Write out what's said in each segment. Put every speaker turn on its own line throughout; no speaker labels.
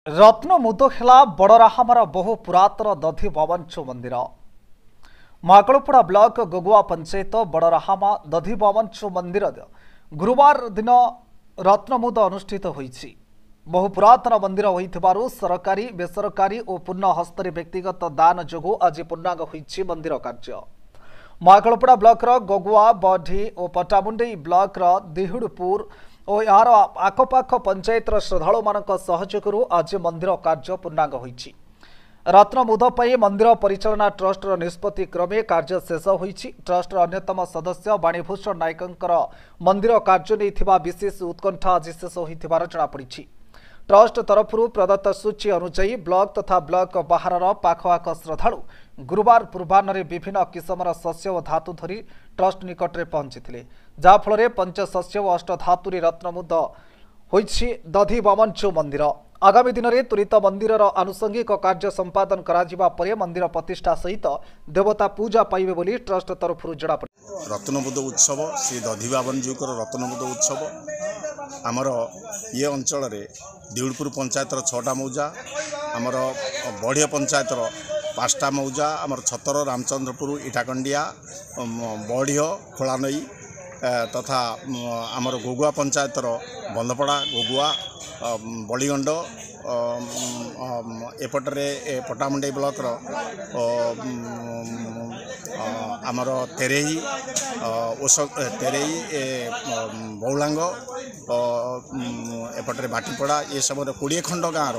रत्नमुद हेला बड़राहामार बहु पुरातन दधि बावंचु मंदिर महाकलपुड़ा ब्लॉक गगुआ पंचायत बड़राहामा दधि बावंचु मंदिर गुरुवार दिन रत्नमुद अनुष्ठित होईछि। बहु पुरातन मंदिर होइथिबारु सरकारी बेसरकारी और पूर्ण हस्तर व्यक्तिगत दान जोगु आज पूर्णांग होईछि मंदिर कार्य। महाकलपुड़ा ब्लॉक गगुआ बढी और पटामुंडई ब्लॉक दिहुड़पुर और यार आखपाख पंचायत श्रद्धालु मान सहयोगु आज मंदिर कार्य पूर्णांग होईछि। रत्नमुद मंदिर परिचालना ट्रस्टर निष्पत्ति क्रमे कार्य शेष होईछि। ट्रस्टर अन्यतम सदस्य वाणीभूषण नायकंकर मंदिर कार्य नहीं विशेष उत्कंठा आज शेष होइथिबार जଣାपड़िछि। ट्रस्ट तरफ प्रदत्त सूची अनुसार ब्लॉक तथा ब्लॉक बाहर पाखपाख श्रद्धालु गुरुवार पूर्वाह्न विभिन्न किसमर शस्य और धातु धरी ट्रस्ट निकट में पहुंची जहाँफल पंचशस्य और अष्टधातुरी रत्नमुद होइछि दधि बावंचु मंदिर। आगामी दिन में त्वरित मंदिर आनुषंगिक कार्य संपादन करा परे मंदिर प्रतिष्ठा सहित देवता पूजा पाइबे बोली ट्रस्ट तरफ जଣାपड़िछि।
रत्नमुद उत्सव श्री दधि बावनजुकर रत्नमुद उत्सव आमर ये अंचल दिहुड़पुर पंचायत 6टा मौजा आमर बढ़िया पंचायत 5टा मौजा आमर छतर रामचंद्रपुर इटाकंडिया बढ़िया खोलानई तथा आमर गगुआ पंचायत बंधपड़ा गगुआ बड़ीगंड एपटे पटामुंडई ब्लॉक आमर तेरेई बौलांग एपटे बाटीपड़ा ये सब 20 खंड गाँव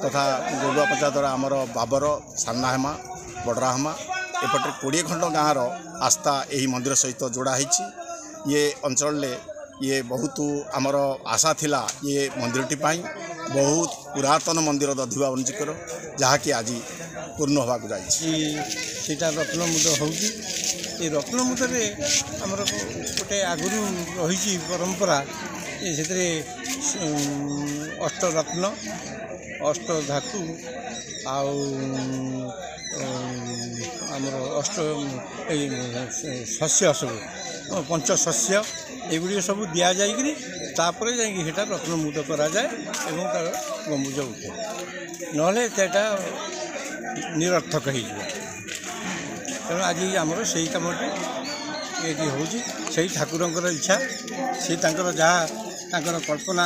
तथा गगुआ पंचायत आमर बाबर सान्नाहेमा बड़राहामा एपटे 20 खंड गाँव आस्था यही मंदिर सहित जोड़ा है। ये अंचल ये बहुत आमर आशा थिला ये मंदिरटी बहुत पुरातन मंदिर दधि बावनजुकर जहाँकि आज पूर्ण होगा
जाटा रत्नमुद हो रत्नमुद आमर गोटे आगुरी रही परंपरा से अष्टरत्न अष्टधातु आमर अष्ट शस्य सब पंचशस्य एगुड़ी सब दि जाकरी तापर जाटा रत्नमुद कराए एवं तार गंबुज उठे ना निरर्थक हो तेणु आज आमर से कमटी ये हूँ ठाकुर इच्छा सी जहाँ कल्पना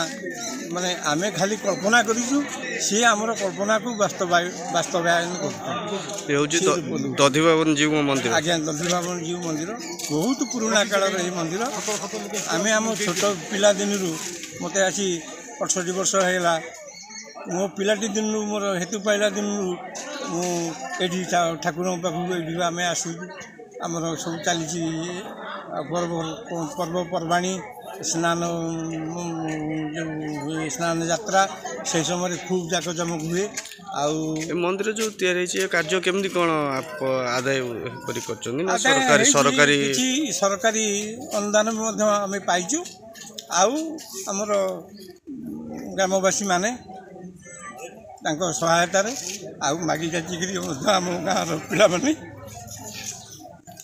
माने आमे खाली कल्पना करूँ सी आमर कल्पना को वास्तवायन कर
दधि बावनजु मंदिर
आज्ञा दधि बावनजु मंदिर बहुत पुराना काल मंदिर आमे आम छोट पिला दिन मत आसी 68 वर्ष है मो पिलाटी दिन मोर हेतु पाइला दिन मुझे ठाकुर पाखक आम आसू आमर सब चली पर्वपर्वाणी स्नान जो स्नान यात्रा से समय खूब जाक जमक हुए
मंदिर जो तैयारी कार्य केमती कौन आदाय सरकारी सरकारी
सरकारी अनुदान आम पाइचु आमर ग्रामवासी माने सहायतार मागी जाचिक आम गाँव पिला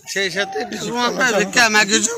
भिक्षा मागुँ